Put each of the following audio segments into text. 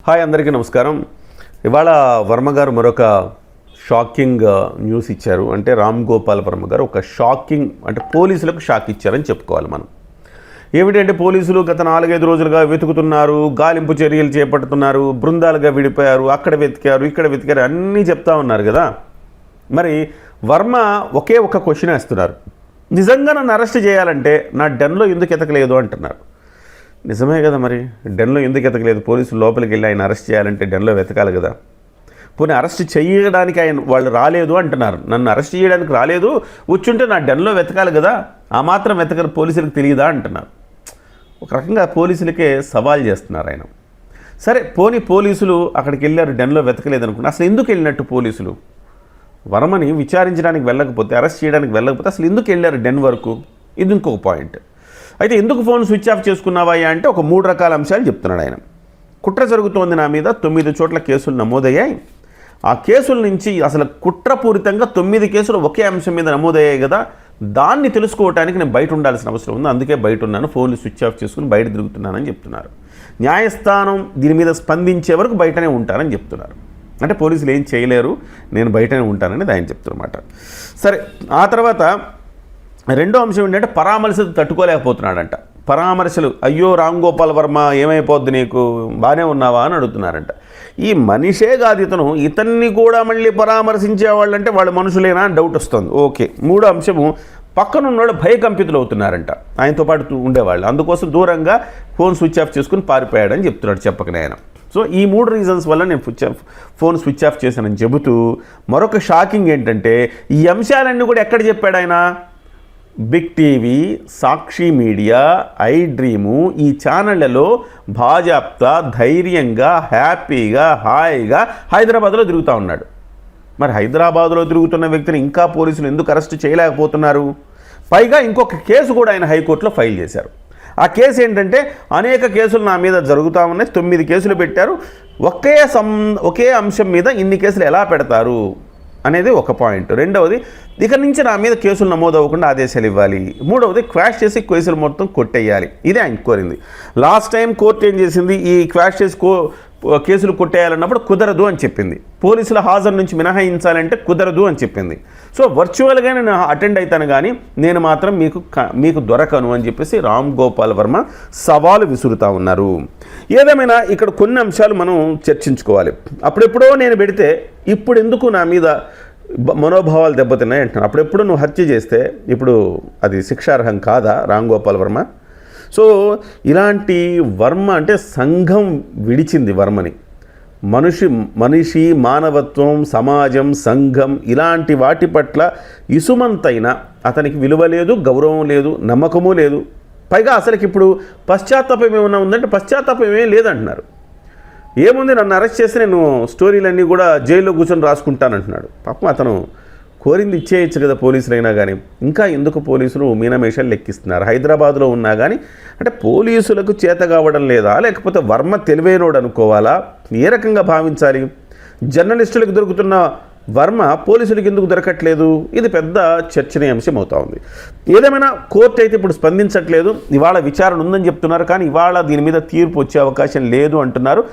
Hi అందరికీ నమస్కారం. ఇవాళ వర్మ గారు మరొక షాకింగ్ న్యూస్ ఇచ్చారు. అంటే రామ్ గోపాల్ వర్మ గారు ఒక షాకింగ్ అంటే పోలీసులకు షాక్ ఇచ్చారని చెప్పుకోవాలి మనం. ఏమిటంటే పోలీసులు గత 4-5 రోజులుగా వెతుకుతున్నారు, గాలింపు చర్యలు చేపడుతున్నారు, బృందాలుగా విడిపోయారు, అక్కడ వెతికారు ఇక్కడ వెతికారు అన్నీ చెప్తా ఉన్నారు కదా. మరి వర్మ ఒకే ఒక క్వశ్చన్ వేస్తున్నారు, నిజంగా నన్ను అరెస్ట్ చేయాలంటే నా డెన్లో ఎందుకు ఎతకలేదు అంటున్నారు. నిజమే కదా, మరి డెన్లో ఎందుకు ఎతకలేదు? పోలీసులు లోపలికి వెళ్ళి ఆయన అరెస్ట్ చేయాలంటే డెన్లో వెతకాలి కదా. పోనీ అరెస్ట్ చేయడానికి వాళ్ళు రాలేదు అంటున్నారు, నన్ను అరెస్ట్ చేయడానికి రాలేదు, వచ్చుంటే నా డెన్లో వెతకాలి కదా, ఆ మాత్రం వెతకని పోలీసులకు తెలియదా అంటున్నారు. ఒక రకంగా పోలీసులకే సవాల్ చేస్తున్నారు ఆయన. సరే పోనీ పోలీసులు అక్కడికి వెళ్ళారు, డెన్లో వెతకలేదు అనుకున్నా, అసలు ఎందుకు వెళ్ళినట్టు పోలీసులు? వర్మని విచారించడానికి వెళ్ళకపోతే, అరెస్ట్ చేయడానికి వెళ్ళకపోతే అసలు ఎందుకు వెళ్ళారు డెన్ వరకు? ఇది ఇంకొక పాయింట్. అయితే ఎందుకు ఫోన్ స్విచ్ ఆఫ్ చేసుకున్నావా అంటే ఒక 3 రకాల అంశాలు చెప్తున్నాడు ఆయన. కుట్ర జరుగుతోంది నా మీద, 9 చోట్ల కేసులు నమోదయ్యాయి. ఆ కేసుల నుంచి అసలు కుట్రపూరితంగా 9 కేసులు ఒకే అంశం మీద నమోదయ్యాయి కదా, దాన్ని తెలుసుకోవడానికి నేను బయట ఉండాల్సిన అవసరం ఉంది, అందుకే బయట ఉన్నాను, ఫోన్లు స్విచ్ ఆఫ్ చేసుకుని బయట తిరుగుతున్నానని చెప్తున్నారు. న్యాయస్థానం దీని మీద స్పందించే వరకు బయటనే ఉంటానని చెప్తున్నారు. అంటే పోలీసులు ఏం చేయలేరు, నేను బయటనే ఉంటానని ఆయన చెప్తున్నమాట. సరే, ఆ తర్వాత రెండో అంశం ఏంటంటే పరామర్శలు తట్టుకోలేకపోతున్నాడంట. పరామర్శలు, అయ్యో రామ్ గోపాల్ వర్మ ఏమైపోద్ది నీకు, బాగానే ఉన్నావా అని అడుగుతున్నారంట. ఈ మనిషే కాదు ఇతన్ని కూడా మళ్ళీ పరామర్శించేవాళ్ళంటే వాళ్ళు మనుషులేనా అని డౌట్ వస్తుంది. ఓకే. మూడో అంశము, పక్కనున్న వాళ్ళు భయకంపితులు అవుతున్నారంట ఆయనతో పాటు ఉండేవాళ్ళు, అందుకోసం దూరంగా ఫోన్ స్విచ్ ఆఫ్ చేసుకుని పారిపోయాడని చెప్తున్నాడు చెప్పకనే ఆయన. సో ఈ 3 రీజన్స్ వల్ల నేను ఫోన్ స్విచ్ ఆఫ్ చేశానని చెబుతూ మరొక షాకింగ్ ఏంటంటే ఈ అంశాలన్నీ కూడా ఎక్కడ చెప్పాడు ఆయన? బిగ్ టీవీ, సాక్షి మీడియా, ఐ డ్రీము ఈ ఛానళ్లలో బాజాప్తా ధైర్యంగా హ్యాపీగా హాయిగా హైదరాబాద్లో తిరుగుతూ ఉన్నాడు. మరి హైదరాబాద్లో తిరుగుతున్న వ్యక్తిని ఇంకా పోలీసులు ఎందుకు అరెస్ట్ చేయలేకపోతున్నారు? పైగా ఇంకొక కేసు కూడా ఆయన హైకోర్టులో ఫైల్ చేశారు. ఆ కేసు ఏంటంటే అనేక కేసులు నా మీద జరుగుతూ ఉన్నాయి, 9 కేసులు పెట్టారు, ఒకే అంశం మీద ఇన్ని కేసులు ఎలా పెడతారు అనేది ఒక పాయింట్. రెండవది, ఇక నుంచి నా మీద కేసులు నమోదు అవ్వకుండా ఆదేశాలు ఇవ్వాలి. మూడవది, క్వాష్ చేసి కేసులు మొత్తం కొట్టేయాలి. ఇదే ఆయన కోరింది. లాస్ట్ టైం కోర్టు ఏం చేసింది, ఈ క్వాష్ చేసి కేసులు కొట్టేయాలన్నప్పుడు కుదరదు అని చెప్పింది. పోలీసుల హాజరు నుంచి మినహాయించాలంటే కుదరదు అని చెప్పింది. సో వర్చువల్గా నేను అటెండ్ అవుతాను కానీ నేను మాత్రం మీకు దొరకను అని చెప్పేసి రామ్ గోపాల్ వర్మ సవాలు విసురుతూ ఉన్నారు. ఏదేమైనా ఇక్కడ కొన్ని అంశాలు మనం చర్చించుకోవాలి. అప్పుడెప్పుడో నేను పెడితే ఇప్పుడు ఎందుకు నా మీద మనోభావాలు దెబ్బతిన్నాయి అంటున్నాను. అప్పుడెప్పుడు నువ్వు హత్య చేస్తే ఇప్పుడు అది శిక్షార్హం కాదా రామ్ గోపాల్ వర్మ? సో ఇలాంటి వర్మ అంటే సంఘం విడిచింది వర్మని. మనిషి మానవత్వం, సమాజం, సంఘం ఇలాంటి వాటి పట్ల ఇసుమంతైనా అతనికి విలువ లేదు, గౌరవం లేదు, నమ్మకము లేదు. పైగా అసలుకి ఇప్పుడు పశ్చాత్తాపం ఏమన్నా ఉందంటే పశ్చాత్తాపం ఏమీ లేదంటున్నారు. ఏముంది, నన్ను అరెస్ట్ చేసి నేను స్టోరీలన్నీ కూడా జైల్లో కూర్చొని రాసుకుంటానంటున్నాడు. పాపం అతను కోరింది ఇచ్చేయచ్చు కదా పోలీసులైనా కానీ. ఇంకా ఎందుకు పోలీసులు మీనమేషాలు లెక్కిస్తున్నారు? హైదరాబాద్లో ఉన్నా కానీ అంటే పోలీసులకు చేత కావడం లేదా, లేకపోతే వర్మ తెలివైనోడు అనుకోవాలా, ఏ రకంగా భావించాలి? జర్నలిస్టులకు దొరుకుతున్న వర్మ పోలీసులకు ఎందుకు దొరకట్లేదు? ఇది పెద్ద చర్చనీయాంశం అవుతా ఉంది. ఏదేమైనా కోర్టు అయితే ఇప్పుడు స్పందించట్లేదు. ఇవాళ విచారణ ఉందని చెప్తున్నారు, కానీ ఇవాళ దీని మీద తీర్పు వచ్చే అవకాశం లేదు అంటున్నారు.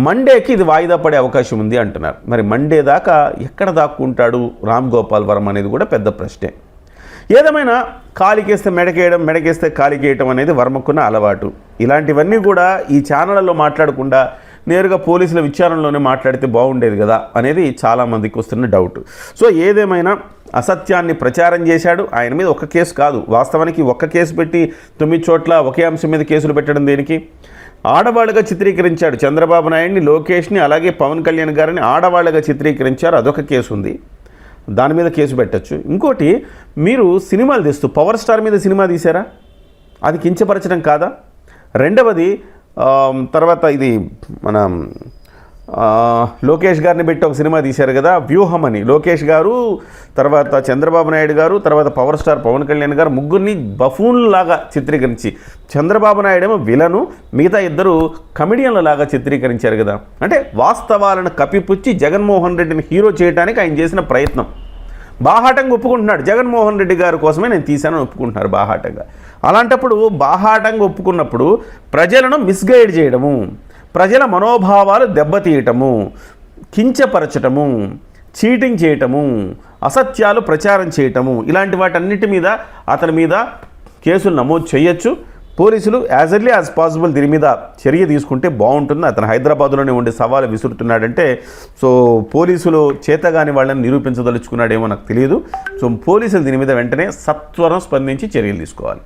మండేకి ఇది వాయిదా పడే అవకాశం ఉంది అంటున్నారు. మరి మండే దాకా ఎక్కడ దాక్కుంటాడు రామ్ గోపాల్ వర్మ అనేది కూడా పెద్ద ప్రశ్నే. ఏదేమైనా కాలికేస్తే మెడకేయడం, మెడకేస్తే కాలికేయటం అనేది వర్మకున్న అలవాటు. ఇలాంటివన్నీ కూడా ఈ ఛానళ్ళలో మాట్లాడకుండా నేరుగా పోలీసుల విచారణలోనే మాట్లాడితే బాగుండేది కదా అనేది చాలామందికి వస్తున్న డౌట్. సో ఏదేమైనా అసత్యాన్ని ప్రచారం చేశాడు. ఆయన మీద ఒక కేసు కాదు, వాస్తవానికి ఒక్క కేసు పెట్టి 9 చోట్ల ఒకే అంశం మీద కేసులు పెట్టడం దేనికి? ఆడవాళ్ళుగా చిత్రీకరించాడు చంద్రబాబు నాయుడిని, లోకేష్ని, అలాగే పవన్ కళ్యాణ్ గారిని ఆడవాళ్ళుగా చిత్రీకరించారు, అదొక కేసు ఉంది, దాని మీద కేసు పెట్టచ్చు. ఇంకోటి, మీరు సినిమాలు తీస్తూ పవర్ స్టార్ మీద సినిమా తీశారా? అది కించపరచడం కాదా? రెండవది, తర్వాత ఇది మన లోకేష్ గారిని పెట్టి ఒక సినిమా తీశారు కదా వ్యూహం అని. లోకేష్ గారు, తర్వాత చంద్రబాబు నాయుడు గారు, తర్వాత పవర్ స్టార్ పవన్ కళ్యాణ్ గారు ముగ్గురిని బఫూన్లాగా చిత్రీకరించి, చంద్రబాబు నాయుడు ఏమో విలను, మిగతా ఇద్దరు కమెడియన్ల లాగా చిత్రీకరించారు కదా. అంటే వాస్తవాలను కప్పిపుచ్చి జగన్మోహన్ రెడ్డిని హీరో చేయడానికి ఆయన చేసిన ప్రయత్నం. బాహాటంగా ఒప్పుకుంటున్నాడు, జగన్మోహన్ రెడ్డి గారి కోసమే నేను తీశానని ఒప్పుకుంటున్నారు బాహాటంగా. అలాంటప్పుడు బాహాటంగా ఒప్పుకున్నప్పుడు ప్రజలను మిస్గైడ్ చేయడము, ప్రజల మనోభావాలు దెబ్బతీయటము, కించపరచటము, చీటింగ్ చేయటము, అసత్యాలు ప్రచారం చేయటము, ఇలాంటి వాటన్నిటి మీద అతని మీద కేసులు నమోదు చేయొచ్చు. పోలీసులు యాజ్ ఎర్లీ యాజ్ పాసిబుల్ దీని మీద చర్య తీసుకుంటే బాగుంటుంది. అతను హైదరాబాద్లోనే ఉండే సవాలు విసురుతున్నాడంటే సో పోలీసులు చేతగాని వాళ్ళని నిరూపించదలుచుకున్నాడేమో నాకు తెలియదు. సో పోలీసులు దీని మీద వెంటనే సత్వరం స్పందించి చర్యలు తీసుకోవాలి.